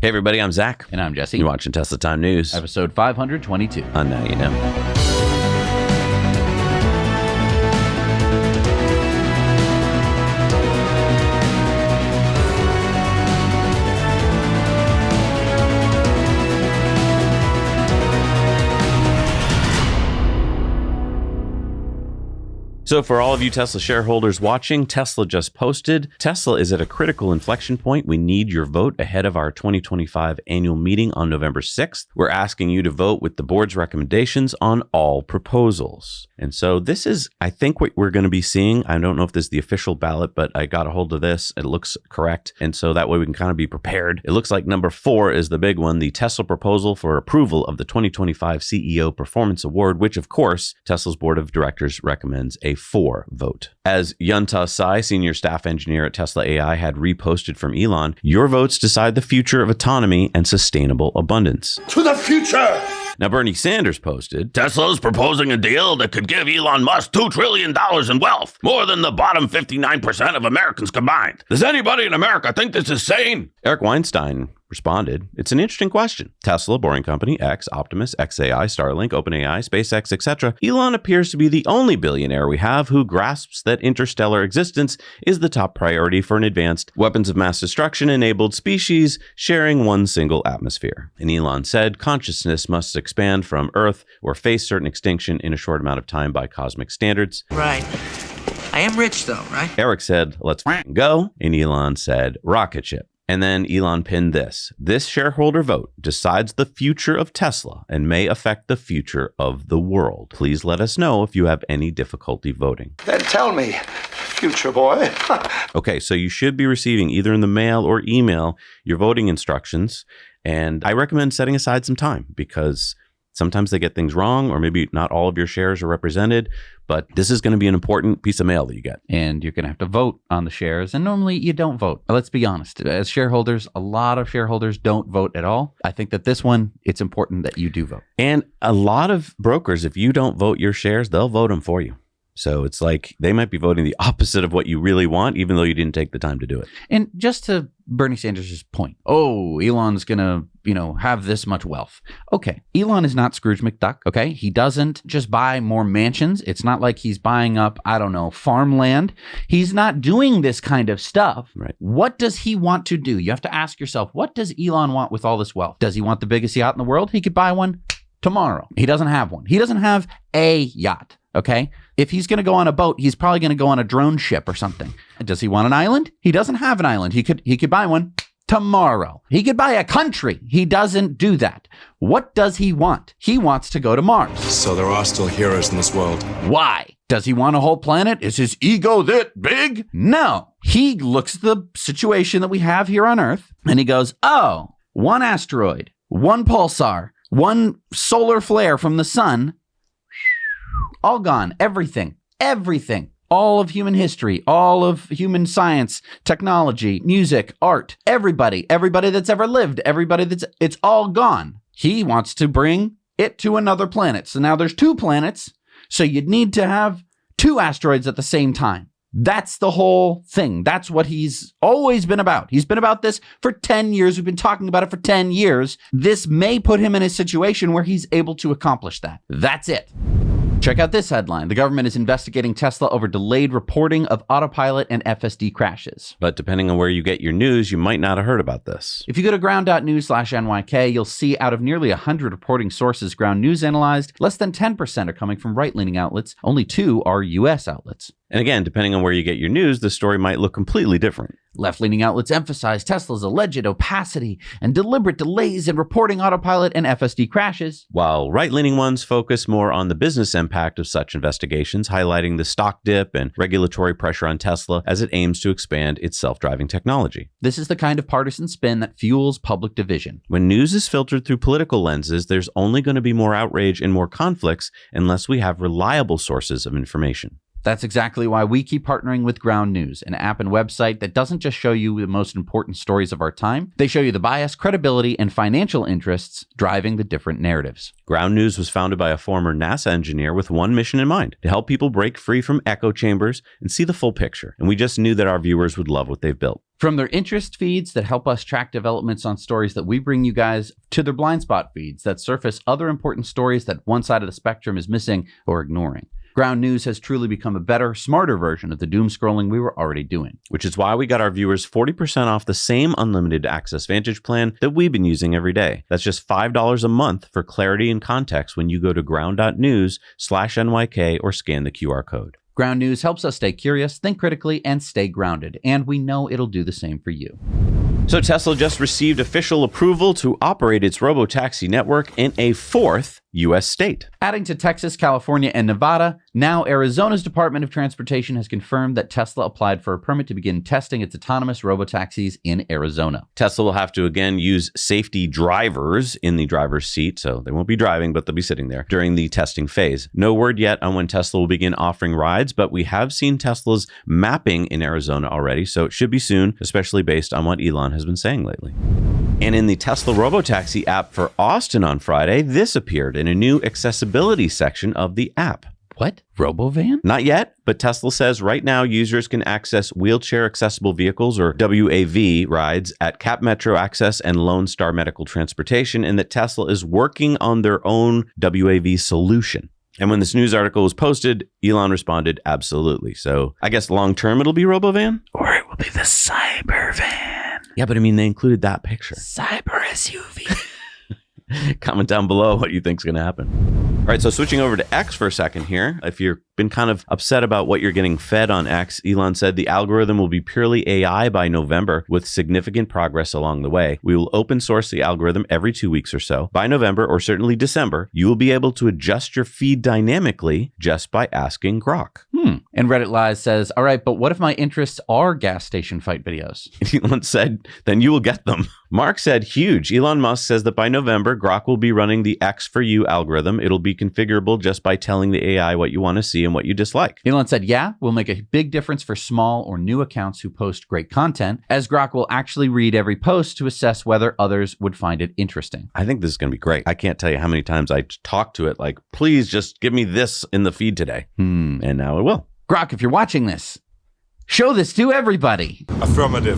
Hey everybody, I'm Zach. And I'm Jesse. You're watching Tesla Time News. Episode 522. On Now You Know. So for all of you Tesla shareholders watching, Tesla just posted. Tesla is at a critical inflection point. We need your vote ahead of our 2025 annual meeting on November 6th. We're asking you to vote with the board's recommendations on all proposals. And so this is, I think, what we're going to be seeing. I don't know if this is the official ballot, but I got a hold of this. It looks correct. And so that way we can kind of be prepared. It looks like number 4 is the big one, the Tesla proposal for approval of the 2025 CEO Performance Award, which of course, Tesla's board of directors recommends a 4 vote. As Yunta Sai, senior staff engineer at Tesla AI, had reposted from Elon, your votes decide the future of autonomy and sustainable abundance. To the future! Now, Bernie Sanders posted, Tesla's proposing a deal that could give Elon Musk $2 trillion in wealth, more than the bottom 59% of Americans combined. Does anybody in America think this is sane? Eric Weinstein responded, it's an interesting question. Tesla, Boring Company, X, Optimus, XAI, Starlink, OpenAI, SpaceX, etc. Elon appears to be the only billionaire we have who grasps that interstellar existence is the top priority for an advanced weapons of mass destruction enabled species sharing one single atmosphere. And Elon said, consciousness must expand from Earth or face certain extinction in a short amount of time by cosmic standards. Right. I am rich though, right? Eric said, let's go. And Elon said, rocket ship. And then Elon pinned this. This shareholder vote decides the future of Tesla and may affect the future of the world. Please let us know if you have any difficulty voting. Then tell me, future boy. Okay, so you should be receiving either in the mail or email your voting instructions. And I recommend setting aside some time because sometimes they get things wrong, or maybe not all of your shares are represented, but this is going to be an important piece of mail that you get. And you're going to have to vote on the shares. And normally you don't vote. Let's be honest. As shareholders, a lot of shareholders don't vote at all. I think that this one, it's important that you do vote. And a lot of brokers, if you don't vote your shares, they'll vote them for you. So it's like they might be voting the opposite of what you really want, even though you didn't take the time to do it. And just to Bernie Sanders' point, Elon's going to, have this much wealth. Okay, Elon is not Scrooge McDuck, okay? He doesn't just buy more mansions. It's not like he's buying up, farmland. He's not doing this kind of stuff. Right. What does he want to do? You have to ask yourself, what does Elon want with all this wealth? Does he want the biggest yacht in the world? He could buy one tomorrow. He doesn't have one. He doesn't have a yacht. Okay. If he's going to go on a boat, he's probably going to go on a drone ship or something. Does he want an island? He doesn't have an island. He could buy one tomorrow. He could buy a country. He doesn't do that. What does he want? He wants to go to Mars. So there are still heroes in this world. Why? Does he want a whole planet? Is his ego that big? No. He looks at the situation that we have here on Earth and he goes, one asteroid, one pulsar, one solar flare from the sun, all gone. Everything. All of human history, all of human science, technology, music, art, everybody that's ever lived, it's all gone. He wants to bring it to another planet. So now there's 2 planets. So you'd need to have 2 asteroids at the same time. That's the whole thing. That's what he's always been about. He's been about this for 10 years. We've been talking about it for 10 years. This may put him in a situation where he's able to accomplish that. That's it. Check out this headline. The government is investigating Tesla over delayed reporting of autopilot and FSD crashes. But depending on where you get your news, you might not have heard about this. If you go to ground.news/NYK, you'll see out of nearly 100 reporting sources Ground News analyzed, less than 10% are coming from right-leaning outlets. Only 2 are U.S. outlets. And again, depending on where you get your news, the story might look completely different. Left-leaning outlets emphasize Tesla's alleged opacity and deliberate delays in reporting autopilot and FSD crashes, while right-leaning ones focus more on the business impact of such investigations, highlighting the stock dip and regulatory pressure on Tesla as it aims to expand its self-driving technology. This is the kind of partisan spin that fuels public division. When news is filtered through political lenses, there's only going to be more outrage and more conflicts unless we have reliable sources of information. That's exactly why we keep partnering with Ground News, an app and website that doesn't just show you the most important stories of our time. They show you the bias, credibility, and financial interests driving the different narratives. Ground News was founded by a former NASA engineer with one mission in mind: to help people break free from echo chambers and see the full picture. And we just knew that our viewers would love what they've built. From their interest feeds that help us track developments on stories that we bring you guys, to their blind spot feeds that surface other important stories that one side of the spectrum is missing or ignoring. Ground News has truly become a better, smarter version of the doom scrolling we were already doing. Which is why we got our viewers 40% off the same unlimited access Vantage plan that we've been using every day. That's just $5 a month for clarity and context when you go to ground.news/NYK or scan the QR code. Ground News helps us stay curious, think critically, and stay grounded. And we know it'll do the same for you. So Tesla just received official approval to operate its Robotaxi network in a fourth U.S. state. Adding to Texas, California, and Nevada, now Arizona's Department of Transportation has confirmed that Tesla applied for a permit to begin testing its autonomous robotaxis in Arizona. Tesla will have to again use safety drivers in the driver's seat, so they won't be driving, but they'll be sitting there during the testing phase. No word yet on when Tesla will begin offering rides, but we have seen Tesla's mapping in Arizona already, so it should be soon, especially based on what Elon has been saying lately. And in the Tesla Robotaxi app for Austin on Friday, this appeared in a new accessibility section of the app. What? Robovan? Not yet, but Tesla says right now users can access wheelchair accessible vehicles or WAV rides at Cap Metro Access and Lone Star Medical Transportation, and that Tesla is working on their own WAV solution. And when this news article was posted, Elon responded, absolutely. So I guess long term it'll be Robovan? Or it will be the Cybervan. Yeah, but I mean, they included that picture. Cyber SUV. Comment down below what you think's going to happen. All right, so switching over to X for a second here. If you've been kind of upset about what you're getting fed on X, Elon said the algorithm will be purely AI by November with significant progress along the way. We will open source the algorithm every 2 weeks or so. By November, or certainly December, you will be able to adjust your feed dynamically just by asking Grok. And Reddit Lies says, all right, but what if my interests are gas station fight videos? Elon said, then you will get them. Mark said, huge. Elon Musk says that by November, Grok will be running the X for You algorithm. It'll be configurable just by telling the AI what you want to see and what you dislike. Elon said, yeah, we'll make a big difference for small or new accounts who post great content, as Grok will actually read every post to assess whether others would find it interesting. I think this is going to be great. I can't tell you how many times I talk to it like, please just give me this in the feed today. And now it will. Grok, if you're watching this, show this to everybody. Affirmative.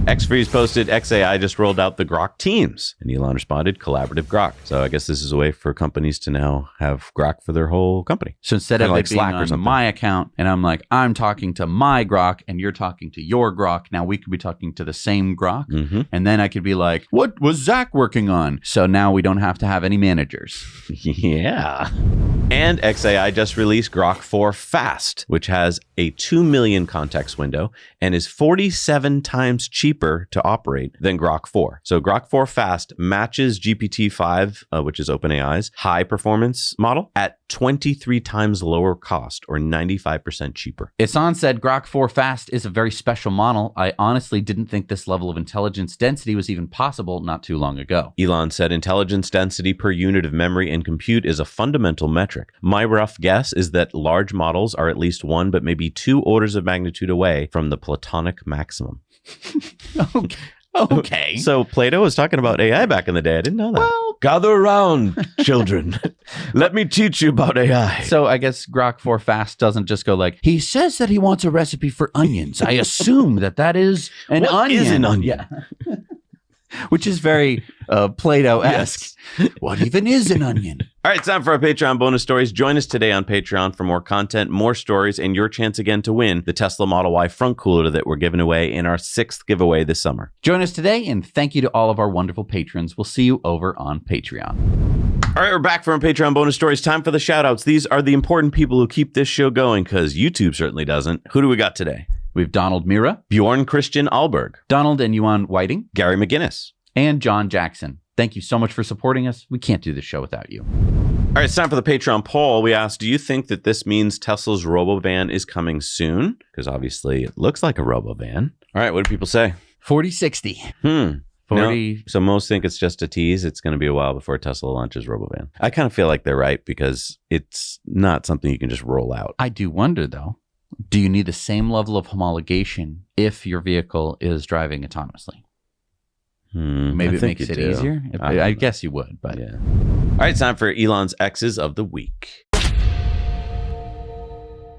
XFreeze posted, XAI just rolled out the Grok Teams. And Elon responded, collaborative Grok. So I guess this is a way for companies to now have Grok for their whole company. So instead of like Slack being on my account, and I'm like, I'm talking to my Grok, and you're talking to your Grok. Now we could be talking to the same Grok. And then I could be like, what was Zach working on? So now we don't have to have any managers. Yeah. And XAI just released Grok 4 Fast, which has a 2 million context window and is 47 times cheaper to operate than Grok 4. So Grok 4 Fast matches GPT-5, which is OpenAI's high performance model, at 23 times lower cost, or 95% cheaper. Isan said Grok 4 Fast is a very special model. I honestly didn't think this level of intelligence density was even possible not too long ago. Elon said intelligence density per unit of memory and compute is a fundamental metric. My rough guess is that large models are at least 1, but maybe 2 orders of magnitude away from the Platonic maximum. Okay. So Plato was talking about AI back in the day. I didn't know that. Well, gather around, children. Let me teach you about AI. So I guess Grok 4 Fast doesn't just go like, he says that he wants a recipe for onions. I assume that is an onion. What is an onion? Yeah. Which is very Plato-esque. Yes. What even is an onion? All right, it's time for our Patreon bonus stories. Join us today on Patreon for more content, more stories, and your chance again to win the Tesla Model Y front cooler that we're giving away in our 6th giveaway this summer. Join us today, and thank you to all of our wonderful patrons. We'll see you over on Patreon. All right, we're back for our Patreon bonus stories. Time for the shout-outs. These are the important people who keep this show going, because YouTube certainly doesn't. Who do we got today? We have Donald Mira, Bjorn Christian Alberg, Donald and Yuan Whiting, Gary McGinnis, and John Jackson. Thank you so much for supporting us. We can't do this show without you. All right, it's time for the Patreon poll. We asked, do you think that this means Tesla's Robovan is coming soon? Because obviously it looks like a Robovan. All right, what do people say? 40-60. 40. So most think it's just a tease. It's going to be a while before Tesla launches Robovan. I kind of feel like they're right because it's not something you can just roll out. I do wonder, though, do you need the same level of homologation if your vehicle is driving autonomously? Maybe it makes it easier. I guess you would, but yeah. All right, it's time for Elon's X's of the week.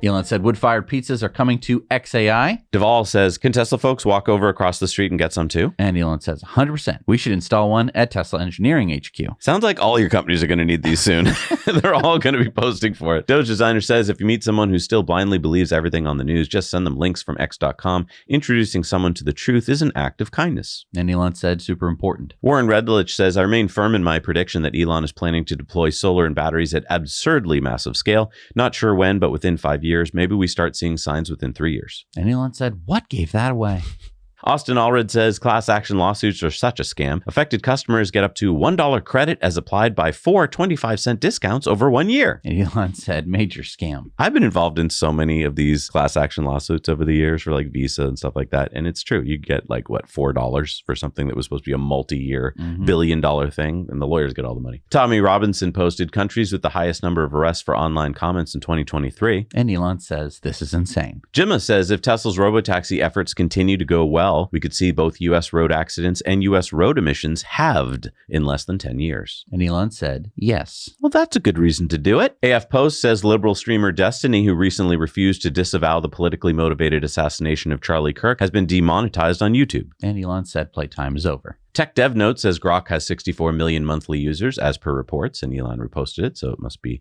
Elon said wood-fired pizzas are coming to XAI. Duvall says, can Tesla folks walk over across the street and get some too? And Elon says 100%. We should install one at Tesla Engineering HQ. Sounds like all your companies are going to need these soon. They're all going to be posting for it. Doge Designer says, if you meet someone who still blindly believes everything on the news, just send them links from x.com. Introducing someone to the truth is an act of kindness. And Elon said, super important. Warren Redlich says, I remain firm in my prediction that Elon is planning to deploy solar and batteries at absurdly massive scale. Not sure when, but within 5 years. Maybe we start seeing signs within 3 years. And Elon said, what gave that away? Austin Allred says class action lawsuits are such a scam. Affected customers get up to $1 credit as applied by 4 25-cent discounts over 1 year. And Elon said, major scam. I've been involved in so many of these class action lawsuits over the years for like Visa and stuff like that. And it's true. You get like, what, $4 for something that was supposed to be a multi-year billion-dollar thing. And the lawyers get all the money. Tommy Robinson posted countries with the highest number of arrests for online comments in 2023. And Elon says, this is insane. Jimma says if Tesla's Robotaxi efforts continue to go well, we could see both U.S. road accidents and U.S. road emissions halved in less than 10 years. And Elon said, yes. Well, that's a good reason to do it. AF Post says liberal streamer Destiny, who recently refused to disavow the politically motivated assassination of Charlie Kirk, has been demonetized on YouTube. And Elon said playtime is over. Tech Dev Note says Grok has 64 million monthly users, as per reports, and Elon reposted it, so it must be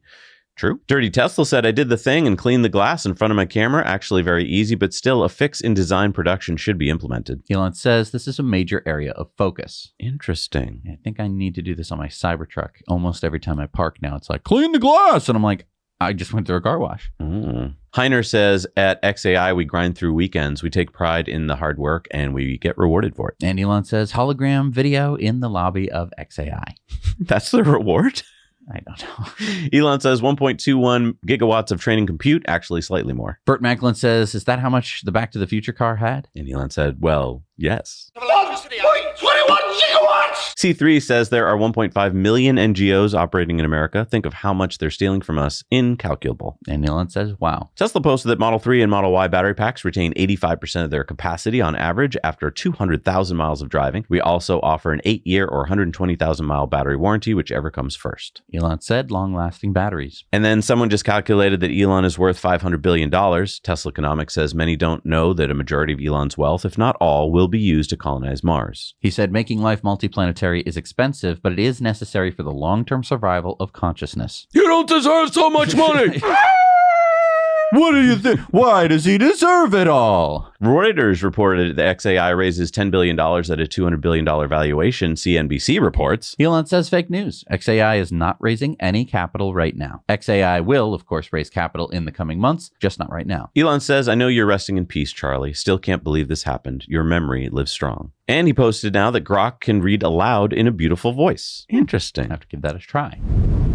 true. Dirty Tesla said, I did the thing and cleaned the glass in front of my camera. Actually very easy, but still a fix in design production should be implemented. Elon says this is a major area of focus. Interesting. I think I need to do this on my Cybertruck. Almost every time I park now, it's like, clean the glass. And I'm like, I just went through a car wash. Heiner says, at XAI, we grind through weekends. We take pride in the hard work and we get rewarded for it. And Elon says, hologram video in the lobby of XAI. That's the reward? I don't know. Elon says 1.21 gigawatts of training compute, actually slightly more. Burt Macklin says, is that how much the Back to the Future car had? And Elon said, well, yes. 1.21 gigawatts! C3 says there are 1.5 million NGOs operating in America. Think of how much they're stealing from us. Incalculable. And Elon says, wow. Tesla posted that Model 3 and Model Y battery packs retain 85% of their capacity on average after 200,000 miles of driving. We also offer an 8-year or 120,000 mile battery warranty, whichever comes first. Elon said long-lasting batteries. And then someone just calculated that Elon is worth $500 billion. Tesla Economics says many don't know that a majority of Elon's wealth, if not all, will be used to colonize Mars. He said making life multiplanetary is expensive, but it is necessary for the long-term survival of consciousness. You don't deserve so much money! What do you think? Why does he deserve it all? Reuters reported that XAI raises $10 billion at a $200 billion valuation, CNBC reports. Elon says fake news. XAI is not raising any capital right now. XAI will, of course, raise capital in the coming months, just not right now. Elon says, I know you're resting in peace, Charlie. Still can't believe this happened. Your memory lives strong. And he posted now that Grok can read aloud in a beautiful voice. Interesting. I have to give that a try.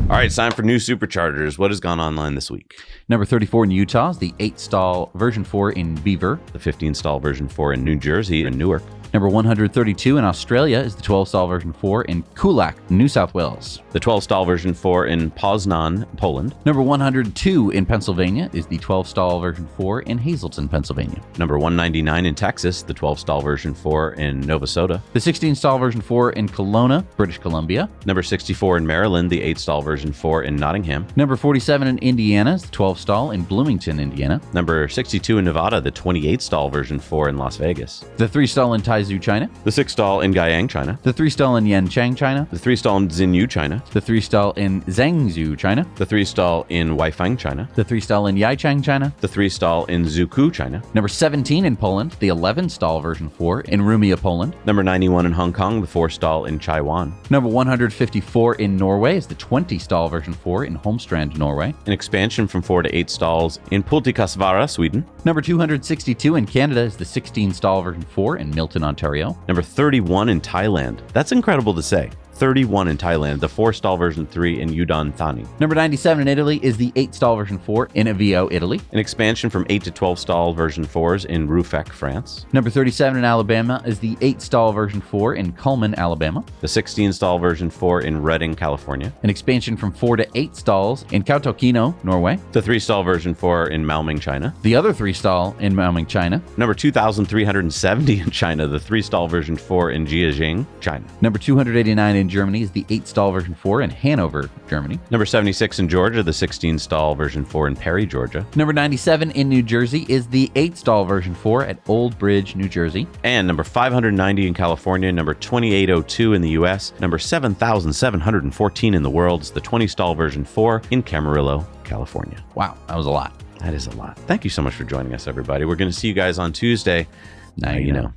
All right, it's time for new Superchargers. What has gone online this week? Number 34 in Utah is the 8-stall version 4 in Beaver. The 15-stall version 4 in New Jersey and Newark. Number 132 in Australia is the 12-stall version 4 in Kulak, New South Wales. The 12-stall version 4 in Poznan, Poland. Number 102 in Pennsylvania is the 12-stall version 4 in Hazleton, Pennsylvania. Number 199 in Texas, the 12-stall version 4 in Nova Soda. The 16-stall version 4 in Kelowna, British Columbia. Number 64 in Maryland, the 8-stall version 4 in Nottingham. Number 47 in Indiana is the 12-stall in Bloomington, Indiana. Number 62 in Nevada, the 28-stall version 4 in Las Vegas. The 3-stall in Taizu, China. The 6-stall in Guiyang, China. The 3-stall in Yancheng, China. The 3-stall in Xinyu, China. The 3-stall in Zhangzhou, China. The 3-stall in Weifang, China. The 3-stall in Yaichang, China. The 3-stall in Zuku, China. Number 17 in Poland, the 11-stall version 4 in Rumia, Poland. Number 91 in Hong Kong, the 4-stall in Taiwan. Number 154 in Norway is the 20-stall version 4 in Holmstrand, Norway. An expansion from 4 to 8 stalls in Pultikasvara, Sweden. Number 262 in Canada is the 16-stall version 4 in Milton, Ontario. Number 31 in Thailand. That's incredible to say. 31 in Thailand, the 4-stall version 3 in Udon Thani. Number 97 in Italy is the 8-stall version 4 in Avio, Italy. An expansion from 8 to 12-stall version 4s in Rufec, France. Number 37 in Alabama is the 8-stall version 4 in Cullman, Alabama. The 16-stall version 4 in Reading, California. An expansion from 4 to 8 stalls in Kautokeino, Norway. The 3-stall version 4 in Maoming, China. The other 3-stall in Maoming, China. Number 2,370 in China, the 3-stall version 4 in Jiaxing, China. Number 289 in Germany is the 8-stall version 4 in Hanover, Germany. Number 76 in Georgia, the 16-stall version 4 in Perry, Georgia. Number 97 in New Jersey is the 8-stall version 4 at Old Bridge, New Jersey. And number 590 in California, number 2802 in the US, number 7,714 in the world is the 20-stall version 4 in Camarillo, California. Wow, that was a lot. That is a lot. Thank you so much for joining us, everybody. We're going to see you guys on Tuesday. Now you know.